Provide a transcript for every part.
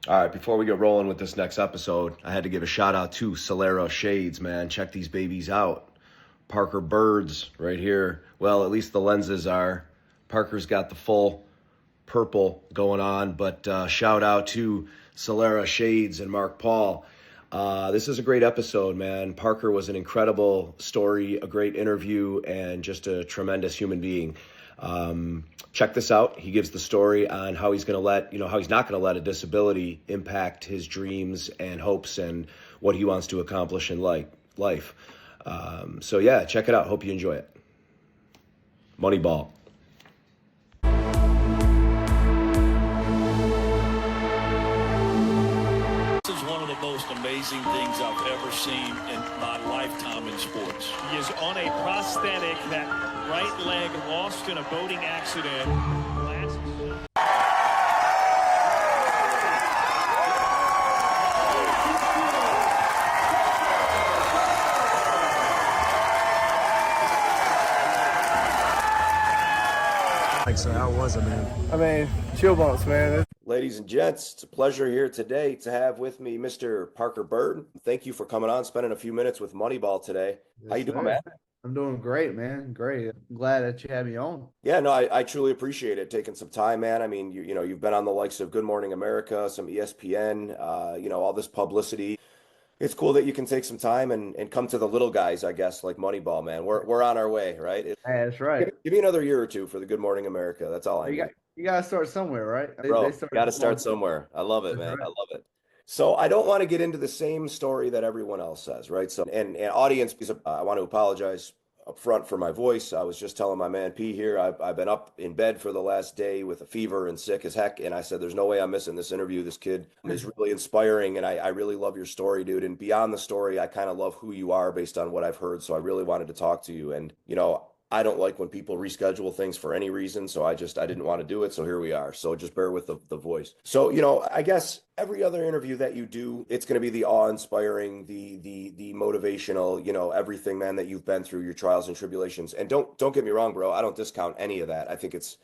All right, before we get rolling with this next episode, I had to give a shout out to Solera Shades, man. Check these babies out. Parker Byrds right here. Well, at least the lenses are. Parker's got the full purple going on, but shout out to Solera Shades and Mark Paul. This is a great episode, man. Parker was an incredible story, a great interview, and just a tremendous human being. Check this out. He gives the story on how he's going to how he's not going to let a disability impact his dreams and hopes and what he wants to accomplish in life. So yeah, check it out. Hope you enjoy it. Moneyball. This is one of the most amazing things I've ever seen in my lifetime in sports. He is on a prosthetic. That right leg lost in a boating accident. So how was it, man? I mean, chill bumps, man. Ladies and gents, it's a pleasure here today to have with me Mr. Parker Byrd. Thank you for coming on, spending a few minutes with Moneyball today. Yes, How you doing, sir. man? I'm doing great, man. Great. I'm glad that you had me on. Yeah, no, I truly appreciate it, taking some time, man. I mean, you've been on the likes of Good Morning America, some ESPN, all this publicity. It's cool that you can take some time and come to the little guys, I guess, like Moneyball, man. We're on our way, right? That's right. Give me another year or two for the Good Morning America. That's all I need. You got to start somewhere, right? Bro, got to start somewhere. I love it, man. I love it. So I don't want to get into the same story that everyone else says, right? So, and audience, I want to apologize up front for my voice. I was just telling my man P here, I've been up in bed for the last day with a fever and sick as heck. And I said, there's no way I'm missing this interview. This kid is really inspiring. And I really love your story, dude. And beyond the story, I kind of love who you are based on what I've heard. So I really wanted to talk to you. And, I don't like when people reschedule things for any reason. So I didn't want to do it. So here we are. So just bear with the voice. So, I guess every other interview that you do, it's going to be the awe-inspiring, the motivational, everything, man, that you've been through, your trials and tribulations. And don't get me wrong, bro. I don't discount any of that. I think it's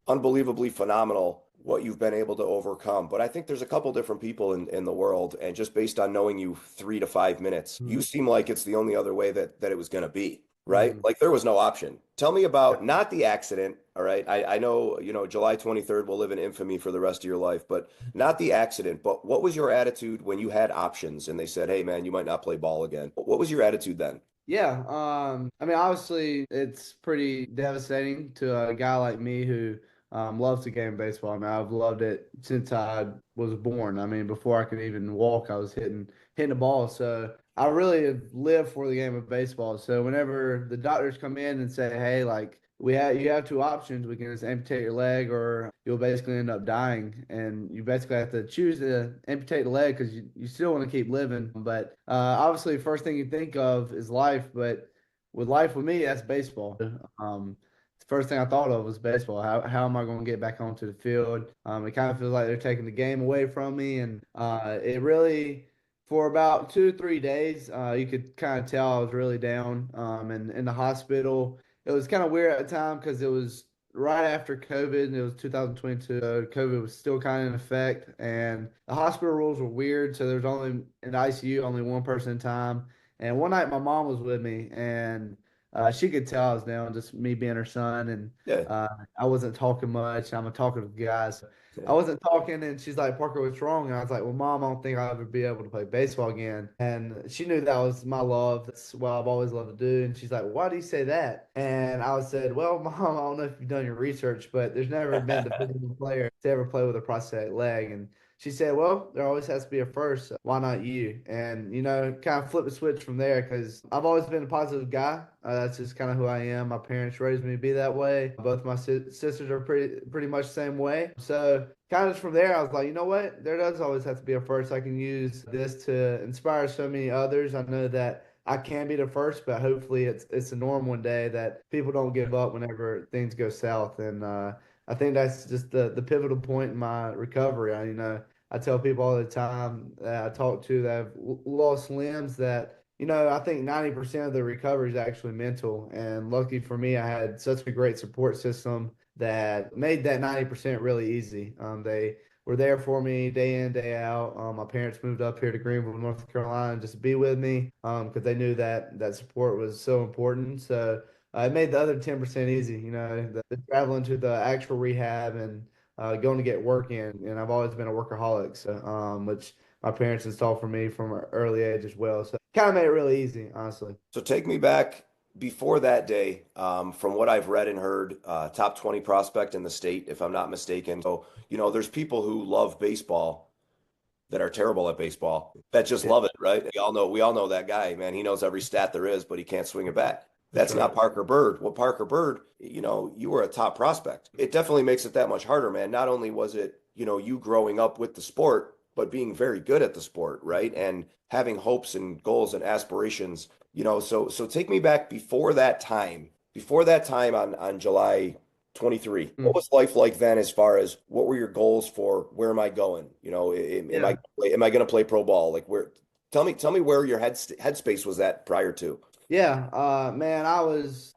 unbelievably phenomenal what you've been able to overcome. But I think there's a couple different people in the world. And just based on knowing you 3 to 5 minutes, you seem like it's the only other way that it was going to be. Right? Like there was no option. Tell me about not the accident. All right. I know, July 23rd will live in infamy for the rest of your life, but not the accident. But what was your attitude when you had options and they said, hey, man, you might not play ball again? What was your attitude then? Yeah. I mean, obviously, it's pretty devastating to a guy like me who loves the game of baseball. I mean, I've loved it since I was born. I mean, before I could even walk, I was hitting the ball. So I really have lived for the game of baseball. So whenever the doctors come in and say, hey, like you have two options, we can just amputate your leg or you'll basically end up dying. And you basically have to choose to amputate the leg because you still want to keep living. But obviously, first thing you think of is life. But with life with me, that's baseball. The first thing I thought of was baseball. How am I going to get back onto the field? It kind of feels like they're taking the game away from me. And it really, for about 2 or 3 days, you could kind of tell I was really down in the hospital. It was kind of weird at the time because it was right after COVID, and it was 2022. COVID was still kind of in effect, and the hospital rules were weird. So there's only in the ICU, only one person at a time. And one night my mom was with me, and she could tell I was down, just me being her son, and I wasn't talking much. I'm a talkative guy, so I wasn't talking, and she's like, Parker, what's wrong? And I was like, well, Mom, I don't think I'll ever be able to play baseball again. And she knew that was my love. That's what I've always loved to do. And she's like, why do you say that? And I said, well, Mom, I don't know if you've done your research, but there's never been the physical player to ever play with a prosthetic leg. And she said, well, there always has to be a first. So why not you? And, kind of flip the switch from there because I've always been a positive guy. That's just kind of who I am. My parents raised me to be that way. Both my sisters are pretty much the same way. So kind of from there, I was like, you know what? There does always have to be a first. I can use this to inspire so many others. I know that I can be the first, but hopefully it's the norm one day that people don't give up whenever things go south. And I think that's just the pivotal point in my recovery. I tell people all the time that I talk to that have lost limbs that, I think 90% of the recovery is actually mental. And lucky for me, I had such a great support system that made that 90% really easy. They were there for me day in, day out. My parents moved up here to Greenville, North Carolina, just to be with me because they knew that that support was so important. So it made the other 10% easy, the traveling to the actual rehab and going to get work in. And I've always been a workaholic, so which my parents installed for me from an early age as well. So kind of made it really easy, honestly. So take me back before that day. From what I've read and heard, top 20 prospect in the state, if I'm not mistaken. So, there's people who love baseball that are terrible at baseball that just Yeah, love it, right? We all know that guy, man. He knows every stat there is, but he can't swing a bat. that's That's right. not Parker Byrd. Well, Parker Byrd, you were a top prospect. It definitely makes it that much harder, man. Not only was it, you growing up with the sport, but being very good at the sport, right? And having hopes and goals and aspirations, so take me back before that time on July 23. What Mm. was life like then as far as what were your goals for where am I going? Yeah. Am I going to play pro ball? Like where tell me where your headspace was at prior to. Yeah, man, I was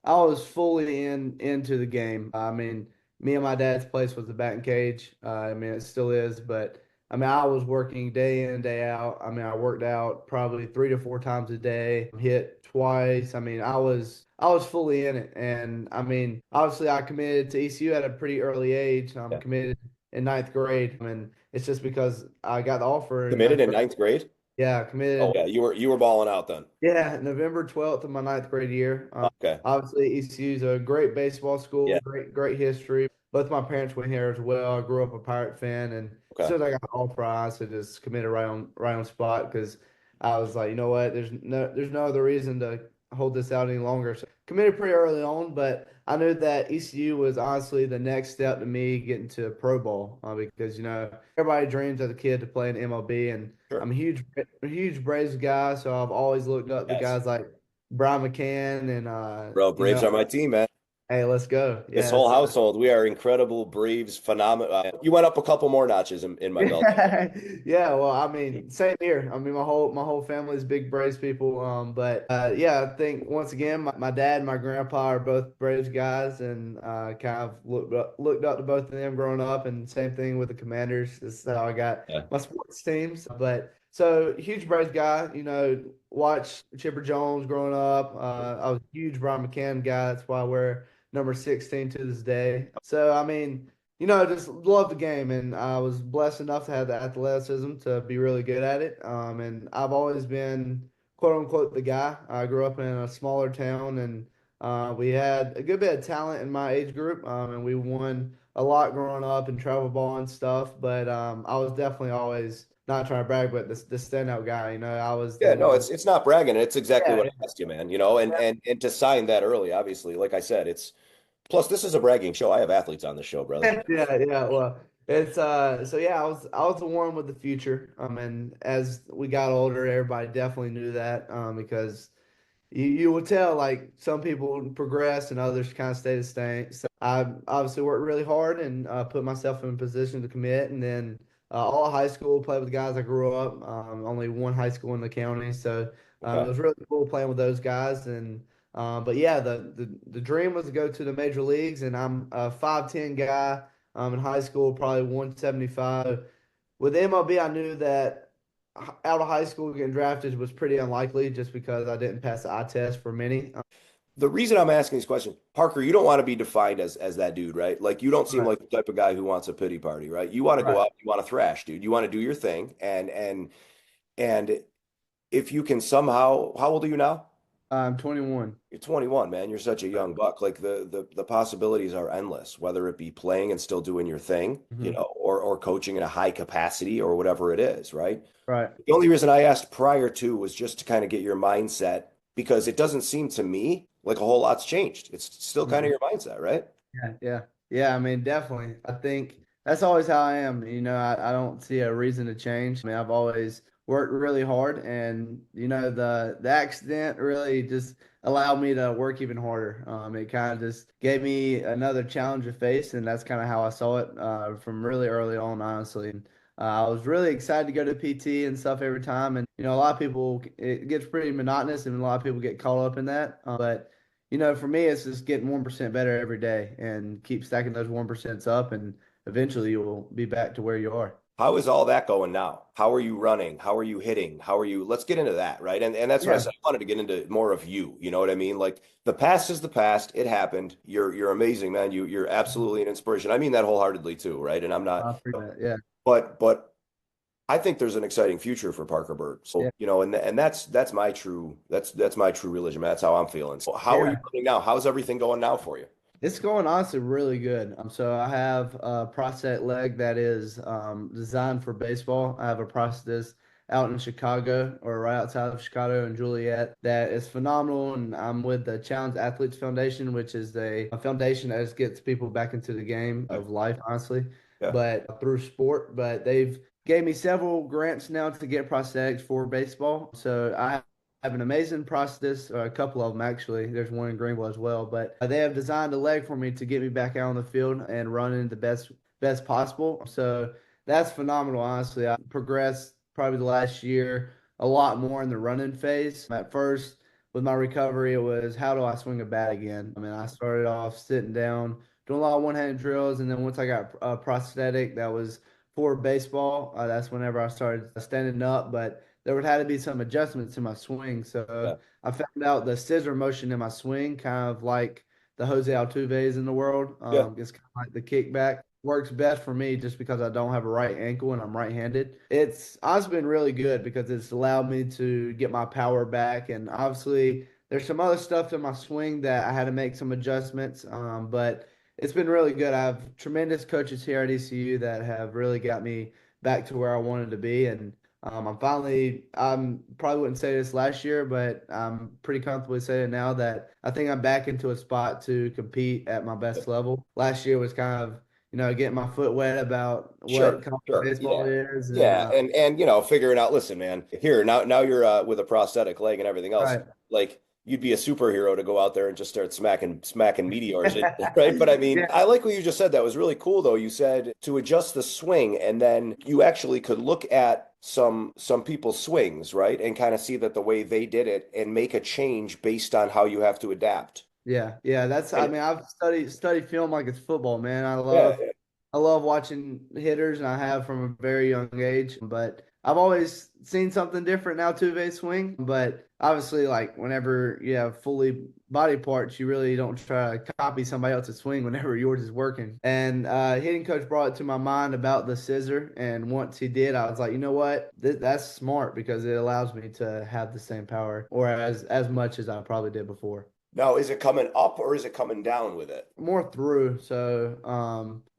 fully into the game. I mean, me and my dad's place was the batting cage. I mean, it still is, but I mean, I was working day in, day out. I mean, I worked out probably 3 to 4 times a day, hit twice. I mean, I was fully in it, and I mean, obviously, I committed to ECU at a pretty early age. I'm Yeah. committed in ninth grade. I mean, it's just because I got the offer in Committed ninth in grade. ninth grade? Yeah, Oh committed. yeah, you were balling out then. Yeah, November 12th of my ninth grade year. Okay. Obviously, ECU is a great baseball Yeah. school, great history. Both my parents went here as well. I grew up a Pirate fan, and as Okay. soon as I got the offer, I honestly just committed right on spot because I was like, you know what? There's no other reason to hold this out any longer. So committed pretty early on, but I knew that ECU was honestly the next step to me getting to pro ball because everybody dreams as a kid to play in MLB, and Sure. I'm a huge Braves guy, so I've always looked up to Yes. guys like Brian McCann and Bro, Braves are my team, man. hey, let's go. This Yeah, whole so household, we are incredible Braves phenomenal. You went up a couple more notches in my belt. yeah, yeah. Well, I mean, same here. I mean, my whole family is big Braves people. But yeah, I think once again, my dad and my grandpa are both Braves guys, and kind of looked up to both of them growing up. And same thing with the Commanders. This is how I got Yeah. my sports teams. But so huge Braves guy. Watched Chipper Jones growing up. I was a huge Brian McCann guy. That's why I wear number 16 to this day. So I mean. Just love the game, and I was blessed enough to have the athleticism to be really good at it. And I've always been quote unquote the guy. I grew up in a smaller town, and we had a good bit of talent in my age group, and we won a lot growing up and travel ball and stuff. But I was definitely always not trying to brag, but the standout guy. I was the Yeah, no, one. it's not bragging. It's exactly Yeah, what I asked you, man. And to sign that early, obviously, like I said, it's plus this is a bragging show. I have athletes on the show, brother. yeah, yeah. Well, it's so yeah, I was the one with the future. And as we got older, everybody definitely knew that because you will tell like some people progress and others kind of stay the same. So I obviously worked really hard and put myself in a position to commit, and then all of high school played with the guys I grew up. Only one high school in the county, so it Okay. was really cool playing with those guys. And but yeah, the dream was to go to the major leagues, and I'm a 5'10" guy. In high school, probably 175. With MLB, I knew that out of high school getting drafted was pretty unlikely just because I didn't pass the eye test for many. The reason I'm asking these questions, Parker, you don't want to be defined as that dude, right? Like you don't seem Right, like the type of guy who wants a pity party, right? You want to go right. out, you want to thrash, dude. You want to do your thing, and if you can somehow, how old are you now? I'm 21. You're 21, man. You're such a young buck. Like the possibilities are endless, whether it be playing and still doing your thing, Hmm. or coaching in a high capacity or whatever it is, right? Right. The only reason I asked prior to was just to kind of get your mindset because it doesn't seem to me like a whole lot's changed. It's still kind of Mhm. your mindset, right? Yeah, yeah, yeah. I mean, definitely. I think that's always how I am. I don't see a reason to change. I mean, I've always worked really hard, and the accident really just allowed me to work even harder. It kind of just gave me another challenge to face, and that's kind of how I saw it from really early on, honestly. And I was really excited to go to PT and stuff every time, and a lot of people it gets pretty monotonous, and a lot of people get caught up in that. But for me, it's just getting 1% better every day and keep stacking those 1% up. And eventually you'll be back to where you are. How is all that going now? How are you running? How are you hitting? How are you? Let's get into that, right? And that's what I Yeah, said. I wanted to get into more of you. You know what I mean? Like the past is the past. It happened. You're amazing, man. You're absolutely an inspiration. I mean that wholeheartedly too, right? And I'm I not, appreciate that. Yeah, but I think there's an exciting future for Parker Byrd. yeah, So, and that's my true religion, man. That's how I'm feeling. So how are you yeah. doing now? How's everything going now for you? It's going honestly really good. So I have a prosthetic leg that is designed for baseball. I have a prosthesis out in Chicago or right outside of Chicago in Juliet that is phenomenal. And I'm with the Challenge Athletes Foundation, which is a foundation that just gets people back into the game Yeah. of life, honestly, Yeah. but through sport. But they've gave me several grants now to get prosthetics for baseball. So I have an amazing prosthetist, or a couple of them actually. There's one in Greenville as well, but they have designed a leg for me to get me back out on the field and running the best possible. So that's phenomenal, honestly. I progressed probably the last year a lot more in the running phase. At first, with my recovery, it was how do I swing a bat again? I mean, I started off sitting down, doing a lot of one-handed drills, and then once I got a prosthetic that was for baseball, that's whenever I started standing up. But there would have to be some adjustments in my swing. So Yeah. I found out the scissor motion in my swing, kind of like the Jose Altuve's in the world. Yeah. It's kind of like the kickback. Works best for me just because I don't have a right ankle and I'm right-handed. It's honestly been really good because it's allowed me to get my power back. And obviously, there's some other stuff in my swing that I had to make some adjustments. But it's been really good. I have tremendous coaches here at ECU that have really got me back to where I wanted to be. And I'm probably wouldn't say this last year, but I'm pretty comfortably saying now that I think I'm back into a spot to compete at my best level. Last year was kind of, getting my foot wet about what Sure, college sure. baseball Yeah. is. And, Yeah. And figuring out, listen, man, here now you're with a prosthetic leg and everything else. right. Like you'd be a superhero to go out there and just start smacking meteors, right? But I mean, Yeah. I like what you just said. That was really cool though. You said to adjust the swing and then you actually could look at some people's swings, right? And kind of see that the way they did it and make a change based on how you have to adapt. Yeah. Yeah. I And mean, I've studied film like it's football, man. yeah, I love watching hitters, and I have from a very young age. But I've always seen something different now to Altuve swing. But obviously, like whenever you have fully body parts, you really don't try to copy somebody else's swing whenever yours is working. And hitting coach brought it to my mind about the scissor, and once he did, I was like, you know what, that's smart because it allows me to have the same power or as much as I probably did before. now, is it coming up or is it coming down with it? More through. So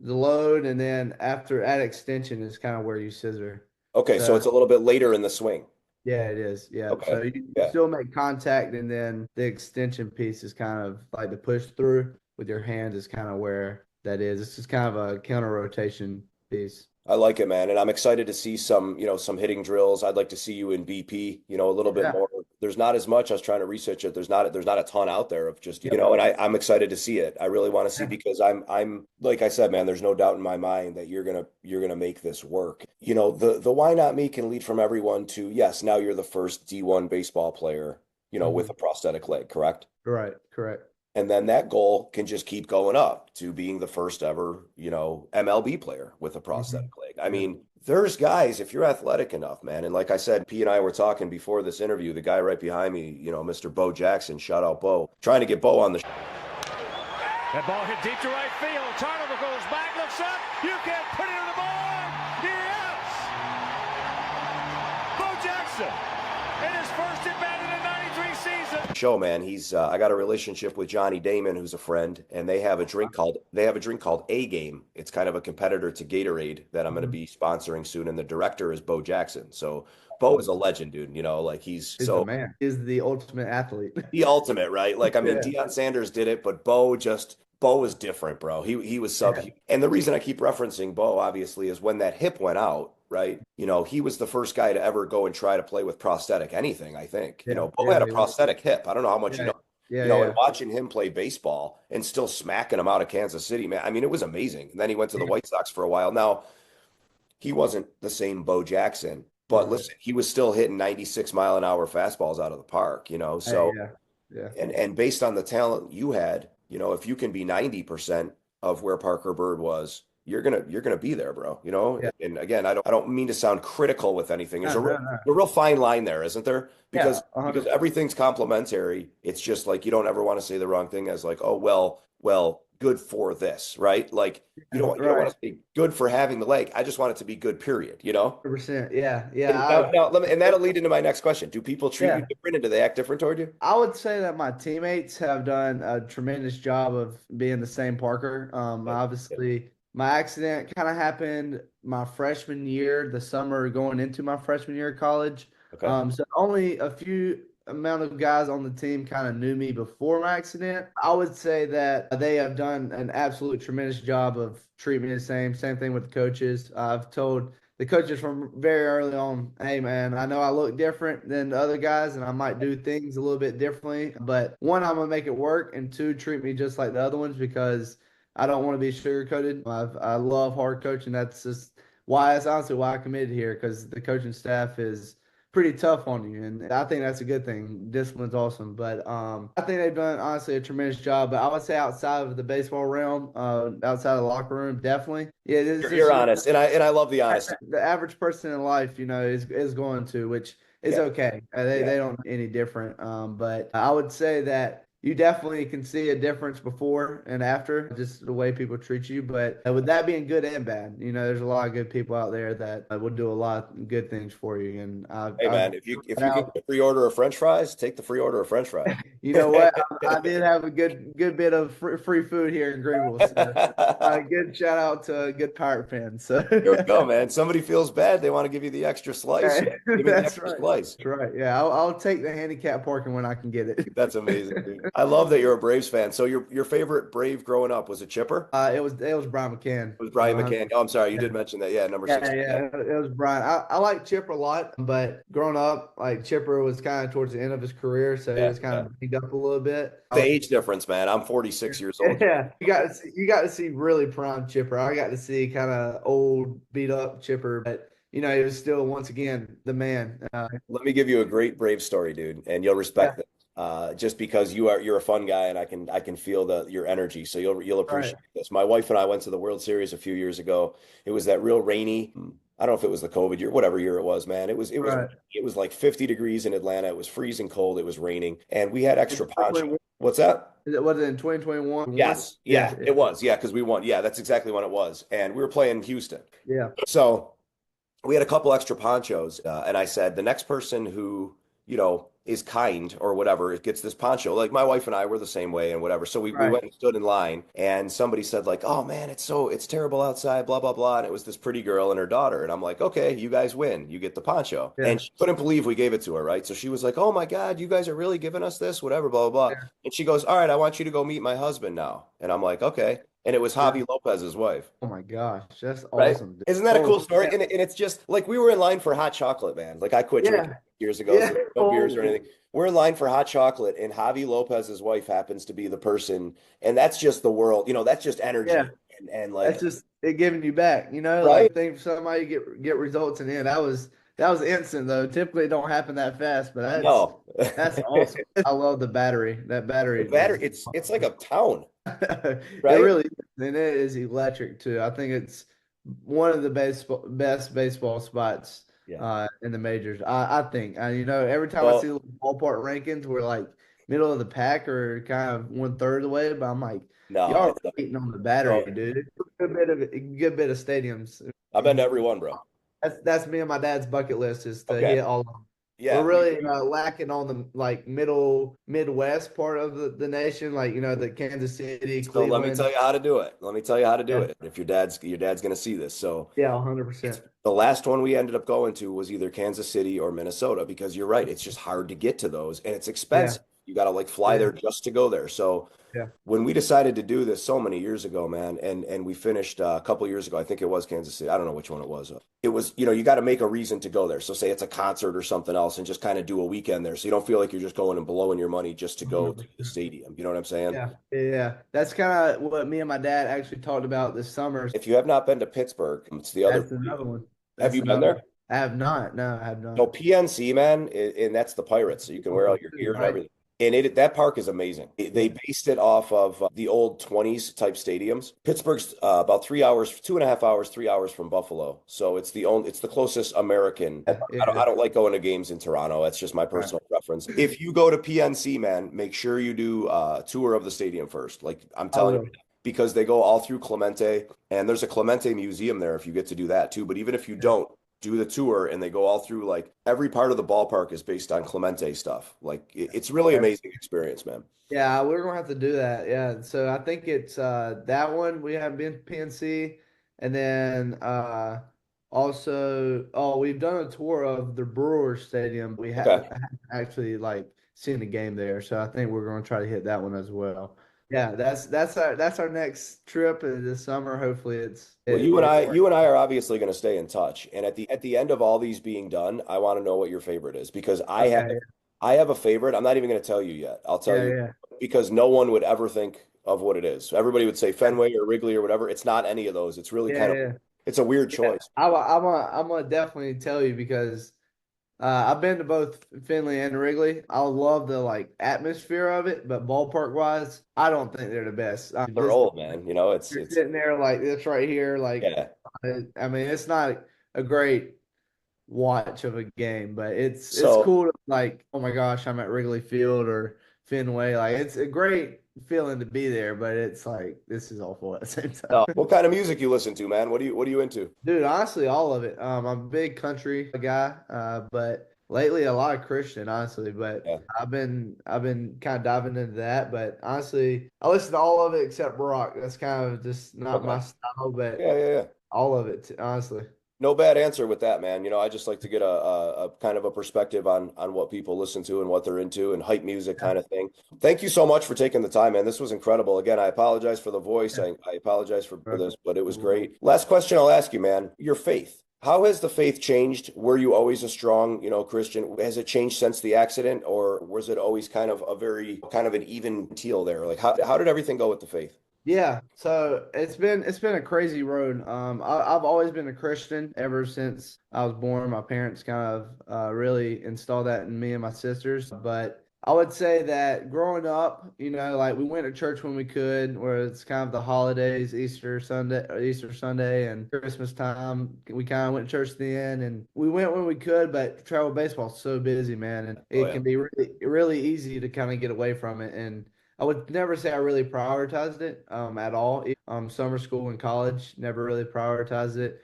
the load and then after at extension is kind of where you scissor. Okay, so So it's a little bit later in the swing. yeah, it is. Yeah. Okay. So you Yeah. still make contact and then the extension piece is kind of like the push through with your hands is kind of where that is. It's just kind of a counter rotation piece. I like it, man. And I'm excited to see some hitting drills. I'd like to see you in BP, a little bit Yeah. more. There's not as much. I was trying to research it. There's not a ton out there of just, Yep. and I'm excited to see it. I really want to see Yeah. because I'm like I said, man, there's no doubt in my mind that you're gonna make this work. The why not me can lead from everyone to yes, now you're the first D1 baseball player, with Mhm. a prosthetic leg, correct? Right. Correct. And then that goal can just keep going up to being the first ever, MLB player with a Mhm. prosthetic leg. I Yeah. mean, there's guys, if you're athletic enough, man. And like I said, P and I were talking before this interview, the guy right behind me, Mr. Bo Jackson, shout out Bo, trying to get Bo on the That ball hit deep to right field. Tarnover goes back, looks up. You can put it in the ball. Yes! Bo Jackson in his first at bat in the 93 season. show, man. I got a relationship with Johnny Damon, who's a friend, and they have a drink called A Game. It's kind of a competitor to Gatorade that I'm going to be sponsoring soon, and the director is Bo Jackson. So Bo is a legend, dude. Like he's He's the so man. He's the ultimate athlete. the ultimate, right? Like I mean, Yeah. Deion Sanders did it, but Bo was different, bro. He was Yeah. and the reason I keep referencing Bo, obviously, is when that hip went out, right? He was the first guy to ever go and try to play with prosthetic anything, I think. Yeah. Bo Yeah. had a prosthetic hip. I don't know how much you Yeah. know. Yeah. And watching him play baseball and still smacking him out of Kansas City, man. I mean, it was amazing. And then he went to the Yeah. White Sox for a while. Now, he wasn't the same Bo Jackson, but Uh-huh. listen, he was still hitting 96-mile-an-hour fastballs out of the park, Hey, so yeah. Yeah. and based on the talent you had, if you can be 90% of where Parker Byrd was, you're gonna be there, bro. You know? Yeah. And again, I don't mean to sound critical with anything. There's No, a no, real, no. a real fine line there, isn't there? Yeah, Because 100%. everything's complementary. It's just like you don't ever want to say the wrong thing as like, oh well, good for this, right? Like you don't want Right. to say good for having the leg. I just want it to be good, period, you know? 100%. Yeah. And Yeah. now let me, and that'll lead into my next question. Do people treat you Yeah. different and do they act different toward you? I would say that my teammates have done a tremendous job of being the same Parker. Yep. Yep. Obviously, my accident kind of happened my freshman year, the summer going into my freshman year of college. Okay. So only a few amount of guys on the team kind of knew me before my accident. I would say that they have done an absolute tremendous job of treating me the same. Same thing with the coaches. I've told the coaches from very early on, hey man, I know I look different than the other guys and I might do things a little bit differently, but one, I'm gonna make it work, and two, treat me just like the other ones because I don't want to be sugarcoated. I love hard coaching. That's just why that's honestly why I committed here because the coaching staff is pretty tough on you, and I think that's a good thing. Discipline's awesome, but I think they've done honestly a tremendous job. But I would say outside of the baseball realm, outside of the locker room, definitely, yeah, this You're is honest, and I love the honesty. the average person in life, is going to, which is Yeah. okay. They don't know any different. But I would say that you definitely can see a difference before and after, just the way people treat you. But with that being good and bad, there's a lot of good people out there that will do a lot of good things for you. And Hey I've man, if you can get a free order of French fries, take the free order of French fries. you know what? I did have a good bit of free food here in Greenville. So good shout out to a good Pirate fan. So Here we go, man. Somebody feels bad, they want to give you the extra slice. Hey, Give me the that's extra right. slice. That's right. Yeah, I'll take the handicap parking when I can get it. That's amazing, dude. I love that you're a Braves fan. So your favorite Brave growing up was it Chipper? It was Brian McCann. It was Brian McCann. Oh, I'm sorry, you Yeah. did mention that. Yeah, number Yeah, 60. yeah, it was Brian. I like Chipper a lot, but growing up, like Chipper was kind of towards the end of his career, so he Yeah, was kind yeah. of beat up a little bit. The age difference, man. I'm 46 years old. Yeah, you got to see really prime Chipper. I got to see kind of old, beat up Chipper, but he was still once again the man. Let me give you a great Brave story, dude, and you'll Yeah, respect it. Just because you're a fun guy and I can feel your energy, so you'll right. appreciate this. My wife and I went to the World Series a few years ago. It was that real rainy. I don't know if it was the COVID year, whatever year it was, man. Right. It was like 50 degrees in Atlanta. It was freezing cold. It was raining, and we had extra poncho. 2021. What's that? Was it in 2021? Yes, Yeah, yeah, it was. Yeah, because we won. Yeah, that's exactly when it was, and we were playing Houston. yeah, So we had a couple extra ponchos, and I said the next person who is kind or whatever it gets this poncho. Like my wife and I were the same way and whatever. So we right. went and stood in line, and somebody said like, "Oh man, it's terrible outside, blah blah blah." And it was this pretty girl and her daughter, and I'm like, "Okay, you guys win. You get the poncho." Yeah, And she couldn't believe we gave it to her, right? So she was like, "Oh my God, you guys are really giving us this, whatever, blah blah blah." yeah, And she goes, "All right, I want you to go meet my husband now." And I'm like, "Okay." And it was yeah. Javi Lopez's wife. Oh my gosh, that's Right? awesome, dude. Isn't that a cool Totally. story? Yeah, And it's just like we were in line for hot chocolate, man. Like I quit drinking yeah, years ago, yeah. so no beers or anything. We're in line for hot chocolate, and Javi Lopez's wife happens to be the person, and that's just the world, that's just energy. Yeah. And That's like, just it giving you back, right? like think somebody get results in the end. That was instant though. Typically it don't happen that fast, but No. that's awesome. I love the battery. That The battery battery, is it's like a town, it right? really is. And it is electric too. I think it's one of the best baseball spots Yeah. in the majors. I think. Every time I Well, see the ballpark rankings, we're like middle of the pack or kind of 1/3 of the way, but I'm like, no, y'all it's are waiting on the battery, no, dude. A good bit of stadiums. I've been to every one, bro. That's me and my dad's bucket list is to Okay. hit all of them. We're Yeah. really lacking on the like middle Midwest part of the nation, like the Kansas City, So let me Cleveland. tell you how to do it. Let me tell you how to do Yeah, it. If your dad's gonna see this. So yeah, it's 100%. the last one we ended up going to was either Kansas City or Minnesota because you're right, it's just hard to get to those and it's Yeah, expensive. You got to like fly yeah, there just to go there. So yeah, when we decided to do this so many years ago, man, and we finished a couple years ago, I think it was Kansas City. I don't know which one it was. It was, you got to make a reason to go there. So say it's a concert or something else and just kind of do a weekend there. So you don't feel like you're just going and blowing your money just to go to the 100%. stadium. You know what I'm saying? Yeah, yeah. That's kind of what me and my dad actually talked about this summer. If you have not been to Pittsburgh, it's the other. That's another one. Have That's you been another there? one. I have not. No, I have So not. PNC, man, and that's the Pirates. So you can wear all your gear and Right. everything. And that park is amazing. They based it off of the old 20s type stadiums. Pittsburgh's about 3 hours, 2.5 hours, 3 hours from Buffalo. So it's the closest American. Yeah, yeah, I don't like going to games in Toronto. That's just my right. personal preference. If you go to PNC, man, make sure you do a tour of the stadium first. Like I'm I telling you, will. because they go all through Clemente, and there's a Clemente museum there if you get to do that too. But even if you Yeah. don't, do the tour and they go all through like every part of the ballpark is based on Clemente stuff. Like it's really Okay. amazing experience, man. Yeah, we're gonna have to do that. Yeah. So I think it's that one we haven't been to PNC, and then also we've done a tour of the Brewers Stadium. We Okay. haven't actually like seen the game there, so I think we're gonna try to hit that one as well. Yeah, that's our next trip this summer. Hopefully Well, it works. you and I are obviously going to stay in touch. And at the end of all these being done, I want to know what your favorite is because Okay. I have a favorite. I'm not even going to tell you yet. I'll tell Yeah, you yeah, because no one would ever think of what it is. Everybody would say Fenway or Wrigley or whatever. It's not any of those. It's really yeah, kind of yeah. it's a weird Yeah. choice. I'm gonna definitely tell you because I've been to both Finley and Wrigley. I love the like atmosphere of it, but ballpark wise, I don't think they're the best. They're Just old, man. You know, you're it's sitting there like this right here, like yeah. I mean, it's not a great watch of a game, but it's So cool to like, oh my gosh, I'm at Wrigley Field or Fenway. Like it's a great feeling to be there, but it's like this is awful at the same time. what kind of music you listen to, man? What are you into? Dude, honestly, all of it. I'm a big country guy, but lately a lot of Christian, honestly. But Yeah. I've been kind of diving into that. But honestly, I listen to all of it except rock. That's kind of just not Okay. my style, but Yeah, yeah, yeah. all of it, honestly. No bad answer with that, man. You know, I just like to get a kind of a perspective on what people listen to and what they're into and hype music Yeah, kind of thing. Thank you so much for taking the time, man. This was incredible. Again, I apologize for the voice. yeah, I apologize for bro. this, but it was great. Last question I'll ask you, man. Your faith. How has the faith changed? Were you always a strong, Christian? Has it changed since the accident, or was it always kind of a very kind of an even teal there? Like how did everything go with the faith? Yeah, so it's been a crazy road. I've always been a Christian ever since I was born. My parents kind of really installed that in me and my sisters. But I would say that growing up, like we went to church when we could, where it's kind of the holidays, Easter Sunday, and Christmas time. We kind of went to church then, and we went when we could. But travel baseball's so busy, man, and Oh it yeah. can be really really easy to kind of get away from it and. I would never say I really prioritized it at all. Summer school and college, never really prioritized it.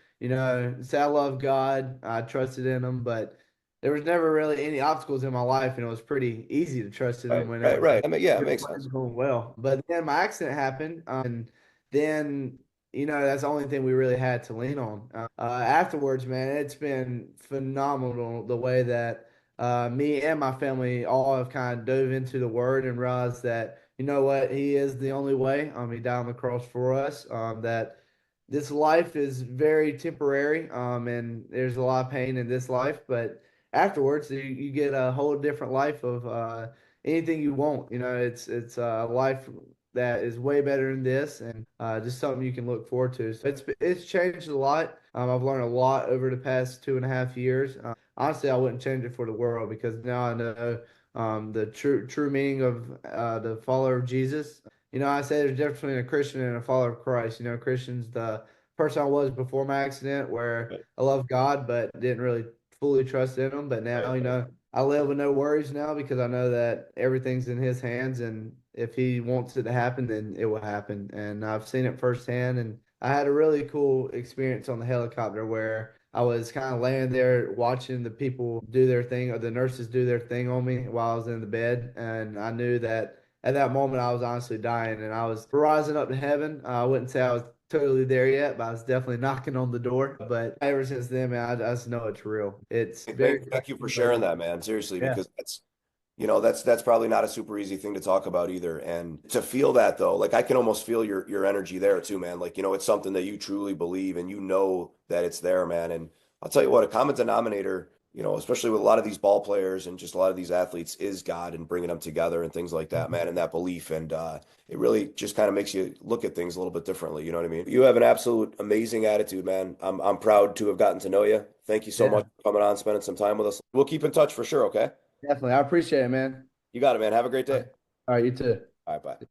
Say I love God, I trusted in Him, but there was never really any obstacles in my life, and it was pretty easy to trust in Him Right, when right, right. I mean, yeah, it makes everything was sense. going well. But then my accident happened, and then that's the only thing we really had to lean on. Afterwards, man, it's been phenomenal the way that me and my family all have kind of dove into the Word and realized that you know what? He is the only way. He died on the cross for us. That this life is very temporary. And there's a lot of pain in this life, but afterwards you get a whole different life of anything you want. It's a life that is way better than this, and just something you can look forward to. So it's changed a lot. I've learned a lot over the past 2.5 years. Honestly, I wouldn't change it for the world because now I know the true meaning of the follower of Jesus. I say there's a difference between a Christian and a follower of Christ. Christian's the person I was before my accident, where Right, I love God but didn't really fully trust in Him. But now, right, right. I live with no worries now because I know that everything's in His hands, and if He wants it to happen, then it will happen. And I've seen it firsthand, and I had a really cool experience on the helicopter where I was kind of laying there watching the people do their thing or the nurses do their thing on me while I was in the bed. And I knew that at that moment I was honestly dying and I was rising up to heaven. I wouldn't say I was totally there yet, but I was definitely knocking on the door. But ever since then, man, I just know it's real. It's very, Thank you for but sharing that, man. Seriously, yeah, because that's probably not a super easy thing to talk about either. And to feel that though, like I can almost feel your energy there too, man. Like, it's something that you truly believe and you know that it's there, man. And I'll tell you what, a common denominator, especially with a lot of these ball players and just a lot of these athletes is God and bringing them together and things like that, man, and that belief. And it really just kind of makes you look at things a little bit differently. You know what I mean? You have an absolute amazing attitude, man. I'm proud to have gotten to know you. Thank you so yeah, much for coming on, spending some time with us. We'll keep in touch for sure, okay? definitely. I appreciate it, man. You got it, man. Have a great day. All right, you too. All right, bye.